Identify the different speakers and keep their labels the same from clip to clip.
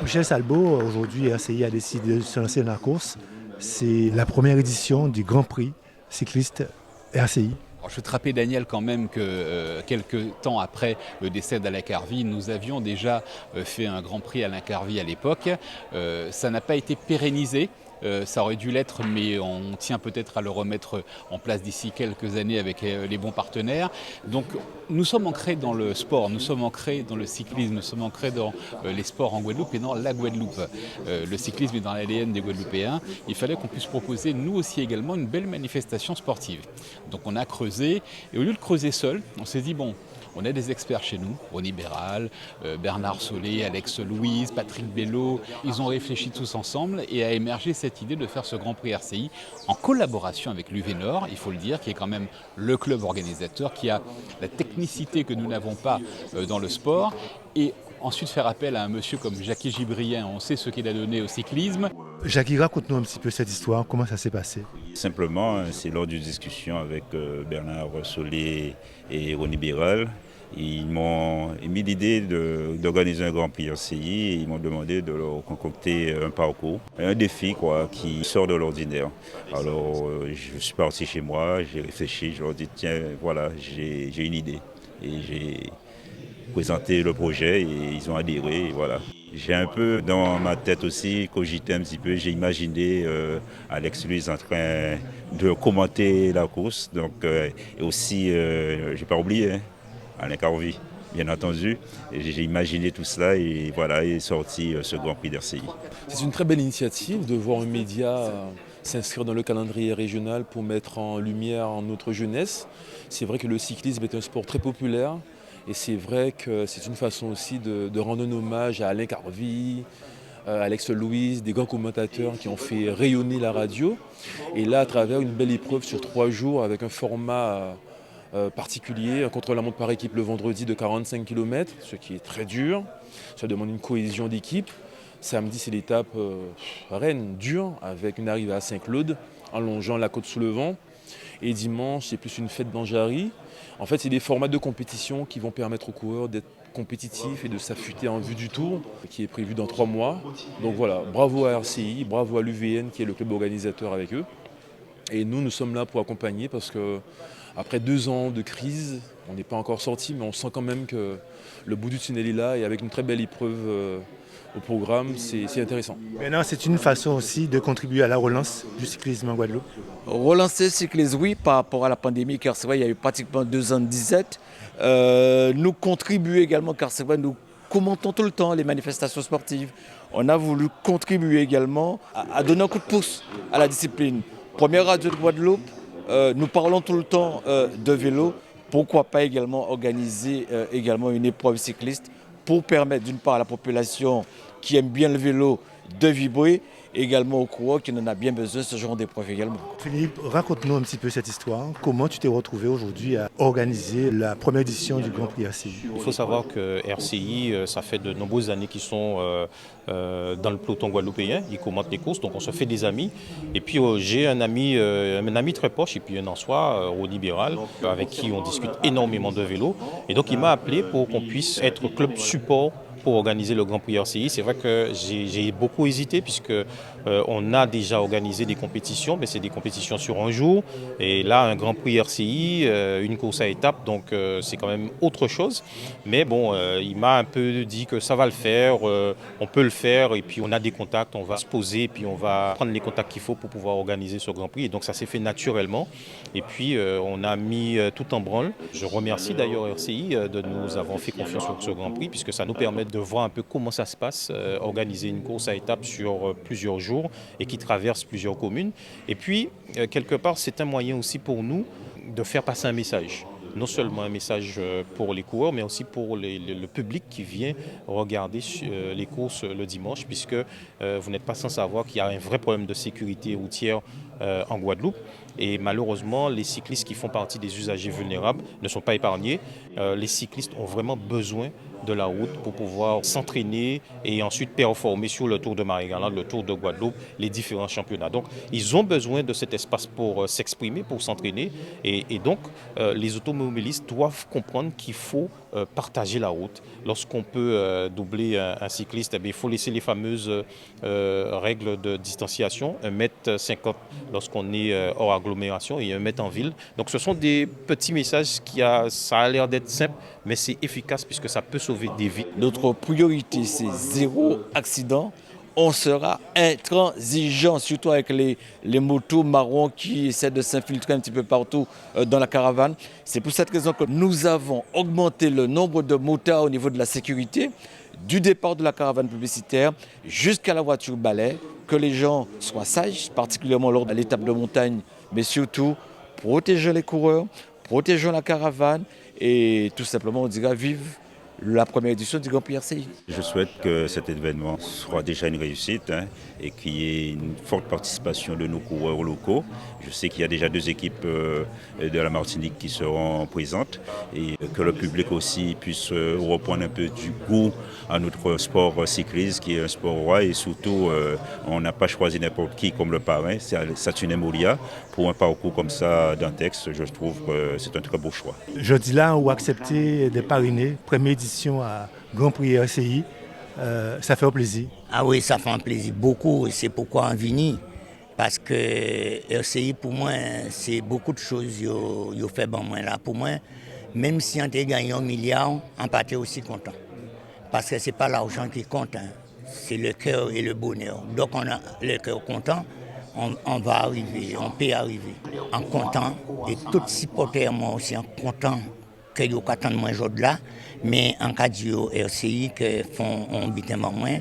Speaker 1: Michel Salbot, aujourd'hui, RCI a décidé de se lancer dans la course. C'est la première édition du Grand Prix cycliste RCI.
Speaker 2: Alors, je veux te rappeler, Daniel, quand même que quelques temps après le décès d'Alain Carvy, nous avions déjà fait un Grand Prix Alain Carvy à l'époque. Ça n'a pas été pérennisé. Ça aurait dû l'être, mais on tient peut-être à le remettre en place d'ici quelques années avec les bons partenaires. Donc nous sommes ancrés dans le sport, nous sommes ancrés dans le cyclisme, nous sommes ancrés dans les sports en Guadeloupe et dans la Guadeloupe. Le cyclisme est dans l'ADN des Guadeloupéens. Il fallait qu'on puisse proposer, nous aussi également, une belle manifestation sportive. Donc on a creusé, et au lieu de creuser seul, on s'est dit, bon, on a des experts chez nous, Ronnie Béral, Bernard Solé, Alex Louise, Patrick Bello. Ils ont réfléchi tous ensemble et a émergé cette idée de faire ce Grand Prix RCI en collaboration avec l'UV Nord, il faut le dire, qui est quand même le club organisateur, qui a la technicité que nous n'avons pas dans le sport. Et ensuite faire appel à un monsieur comme Jackie Gibrien, on sait ce qu'il a donné au cyclisme.
Speaker 1: Jackie, raconte-nous un petit peu cette histoire, comment ça s'est passé?
Speaker 3: Simplement, c'est lors d'une discussion avec Bernard Solé et Ronnie Béral. Ils m'ont émis l'idée d'organiser un Grand Prix RCI et ils m'ont demandé de leur concocter un parcours, un défi qui sort de l'ordinaire. Alors je suis parti chez moi, j'ai réfléchi, je leur ai dit tiens voilà j'ai une idée et j'ai présenté le projet et ils ont adhéré et voilà. J'ai un peu dans ma tête aussi cogité un petit peu, j'ai imaginé Alex Louise en train de commenter la course, donc et aussi j'ai pas oublié Alain Carvy, bien entendu. Et j'ai imaginé tout cela et voilà est sorti ce Grand Prix d'RCI.
Speaker 4: C'est une très belle initiative de voir un média s'inscrire dans le calendrier régional pour mettre en lumière notre jeunesse. C'est vrai que le cyclisme est un sport très populaire et c'est vrai que c'est une façon aussi de rendre un hommage à Alain Carvy, Alex Louise, des grands commentateurs qui ont fait rayonner la radio. Et là, à travers une belle épreuve sur 3 jours avec un format particulier, un contre-la-montre par équipe le vendredi de 45 km, ce qui est très dur. Ça demande une cohésion d'équipe. Samedi, c'est l'étape reine, dure, avec une arrivée à Saint-Claude, en longeant la côte sous le vent. Et dimanche, c'est plus une fête d'Anjari. En fait, c'est des formats de compétition qui vont permettre aux coureurs d'être compétitifs et de s'affûter en vue du Tour, qui est prévu dans 3 mois. Donc voilà, bravo à RCI, bravo à l'UVN, qui est le club organisateur avec eux. Et nous sommes là pour accompagner parce que après 2 ans de crise, on n'est pas encore sorti, mais on sent quand même que le bout du tunnel est là et avec une très belle épreuve au programme, c'est intéressant.
Speaker 1: Maintenant, c'est une façon aussi de contribuer à la relance du cyclisme en Guadeloupe.
Speaker 5: Relancer le cyclisme, oui, par rapport à la pandémie, car c'est vrai, il y a eu pratiquement 2 ans de disette. Nous contribuer également, car c'est vrai, nous commentons tout le temps les manifestations sportives. On a voulu contribuer également à donner un coup de pouce à la discipline. Première radio de Guadeloupe, nous parlons tout le temps de vélo. Pourquoi pas également organiser également une épreuve cycliste pour permettre d'une part à la population qui aime bien le vélo de vibrer, également aux coureurs qui en a bien besoin, ce genre d'épreuve également.
Speaker 1: Philippe, raconte-nous un petit peu cette histoire. Comment tu t'es retrouvé aujourd'hui à organiser la première édition du Grand Prix RCI?
Speaker 6: Il faut savoir que RCI, ça fait de nombreuses années qu'ils sont dans le peloton guadeloupéen. Ils commentent les courses, donc on se fait des amis. Et puis j'ai un ami très proche, et puis un en soi, Ronnie Béral, avec qui on discute énormément de vélo. Et donc il m'a appelé pour qu'on puisse être club support pour organiser le Grand Prix RCI. C'est vrai que j'ai beaucoup hésité puisque on a déjà organisé des compétitions, mais c'est des compétitions sur un jour. Et là, un Grand Prix RCI, une course à étapes, donc c'est quand même autre chose. Mais bon, il m'a un peu dit que ça va le faire, on peut le faire, et puis on a des contacts, on va se poser, et puis on va prendre les contacts qu'il faut pour pouvoir organiser ce Grand Prix. Et donc ça s'est fait naturellement. Et puis on a mis tout en branle. Je remercie d'ailleurs RCI de nous avoir fait confiance sur ce Grand Prix, puisque ça nous permet de voir un peu comment ça se passe, organiser une course à étapes sur plusieurs jours et qui traverse plusieurs communes. Et puis, quelque part, c'est un moyen aussi pour nous de faire passer un message. Non seulement un message pour les coureurs, mais aussi pour le public qui vient regarder les courses le dimanche, puisque vous n'êtes pas sans savoir qu'il y a un vrai problème de sécurité routière en Guadeloupe. Et malheureusement, les cyclistes qui font partie des usagers vulnérables ne sont pas épargnés. Les cyclistes ont vraiment besoin de la route pour pouvoir s'entraîner et ensuite performer sur le Tour de Marie-Galante, le Tour de Guadeloupe, les différents championnats. Donc ils ont besoin de cet espace pour s'exprimer, pour s'entraîner et donc les automobilistes doivent comprendre qu'il faut partager la route. Lorsqu'on peut doubler un cycliste, il faut laisser les fameuses règles de distanciation, 1,50 m lorsqu'on est hors agglomération et 1 mètre en ville. Donc ce sont des petits messages ça a l'air d'être simple, mais c'est efficace puisque ça peut sauver des vies.
Speaker 5: Notre priorité, c'est 0 accident. On sera intransigeant, surtout avec les motos marrons qui essaient de s'infiltrer un petit peu partout dans la caravane. C'est pour cette raison que nous avons augmenté le nombre de motards au niveau de la sécurité, du départ de la caravane publicitaire jusqu'à la voiture balai, que les gens soient sages, particulièrement lors de l'étape de montagne, mais surtout protéger les coureurs, protégeons la caravane et tout simplement on dira vive la première édition du Grand Prix RCI.
Speaker 3: Je souhaite que cet événement soit déjà une réussite et qu'il y ait une forte participation de nos coureurs locaux. Je sais qu'il y a déjà 2 équipes de la Martinique qui seront présentes et que le public aussi puisse reprendre un peu du goût à notre sport cycliste qui est un sport roi et surtout on n'a pas choisi n'importe qui comme le parrain, c'est Saturnin Molia. Pour un parcours comme ça d'un texte, je trouve que c'est un très beau choix.
Speaker 1: Jeudi là, on a accepté de parrainer, première édition à Grand Prix RCI. Ça fait un plaisir.
Speaker 7: Ah oui, ça fait un plaisir beaucoup. C'est pourquoi on vient. Parce que RCI, pour moi, c'est beaucoup de choses yo fait bon moi là. Pour moi, même si on a gagné 1 milliard, on partait aussi content. Parce que ce n'est pas l'argent qui compte, c'est le cœur et le bonheur. Donc on a le cœur content, on va arriver, on peut arriver. En content, et tous les supporters, moi aussi, en content que yo attendent moins aujourd'hui là, mais en cas de RCI que font un bitin moins,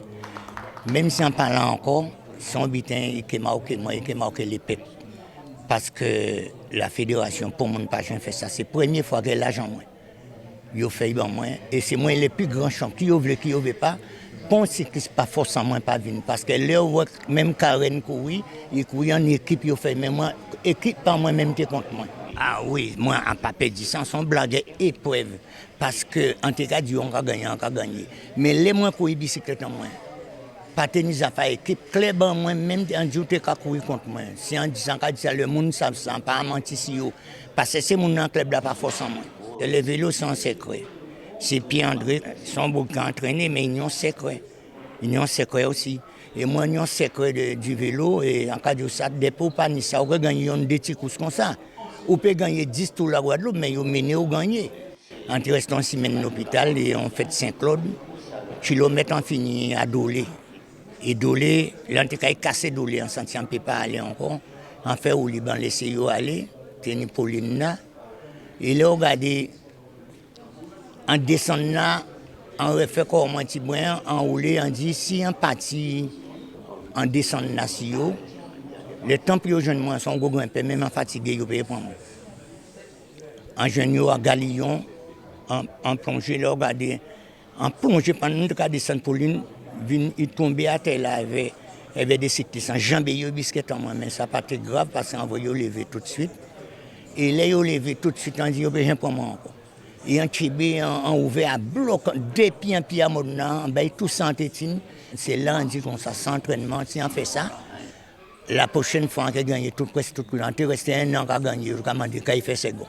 Speaker 7: même si on parle encore, son bitin qui marque moi et qui marque les peuples. Parce que la fédération, pour mon pas fait ça, c'est la première fois que l'argent moins. Yo fait bon moins et c'est moi les plus grands champions qui veut pas. Pour cycliste pas forcément pas venir parce que là même Karen courir, il courir en équipe, il fait mais moi équipe pas moi même qui contre moi. Ah oui, moi en papier dit ça son blague épreuve parce que en tout cas on va gagner. Mais les moins courir bicyclette en moins. Pas tenir à faire équipe club en moins même en dit tu ka courir contre moi. Si en disant que le monde ça pas mentir si yo parce que c'est mon club là pas forcément. Les vélos sont secrets. C'est Pierre-André, son bouquin entraîné, mais ils ont secret. Ils ont secret aussi. Et moi, ils ont secret du vélo. Et en cas de ça, dépôt pas ni ça, on peut gagner des petits coups comme ça. On peut gagner 10 tours la Guadeloupe, mais ils ont mené ou gagné. En restant 6 semaines à l'hôpital, et on fait Saint-Claude, kilomètre en fini à Dolé. Et Dolé, l'antiquaille cassé Dolé, en senti on ne peut pas aller encore. En fait, au Liban, laissez aller, tenir Pauline là. Et là, regardez, en descendant, on refait comme un petit moyen, en roulé, on dit si on partit en descendant là, le temps pour les jeunes, moi, sont grimpés, même en fatigué, ils peuvent prendre. En jeune, à Galion, en plongée, là, regardez, en plongée, pendant nous, quand descendre Pauline, il tombait à terre là, il y avait des cyclistes, en jambes, il y a biscuit en moi, mais ça n'a pas été grave parce qu'on va lever tout de suite. Et là, ils ont levé tout de suite, on dit, ils besoin pour moi encore. Et en Tchibé, on ouvert à bloc, 2 pieds en pied à Modena, on baille tout sans tétine. C'est là, on dit qu'on s'entraînement, si on fait ça, la prochaine fois, on va gagner presque tout le temps. Il reste 1 an à gagner, comment dire, quand il fait second.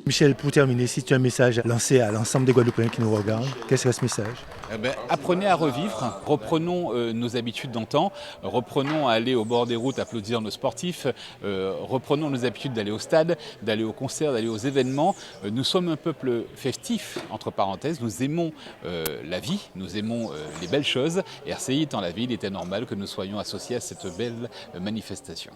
Speaker 1: Michel, pour terminer, si tu as un message lancé à l'ensemble des Guadeloupéens qui nous regardent, quel serait ce message ?
Speaker 2: Apprenez à revivre, reprenons nos habitudes d'antan, reprenons à aller au bord des routes, applaudir nos sportifs, reprenons nos habitudes d'aller au stade, d'aller au concert, d'aller aux événements. Nous sommes un peuple festif, entre parenthèses, nous aimons la vie, nous aimons les belles choses. RCI étant la ville, il était normal que nous soyons associés à cette belle manifestation.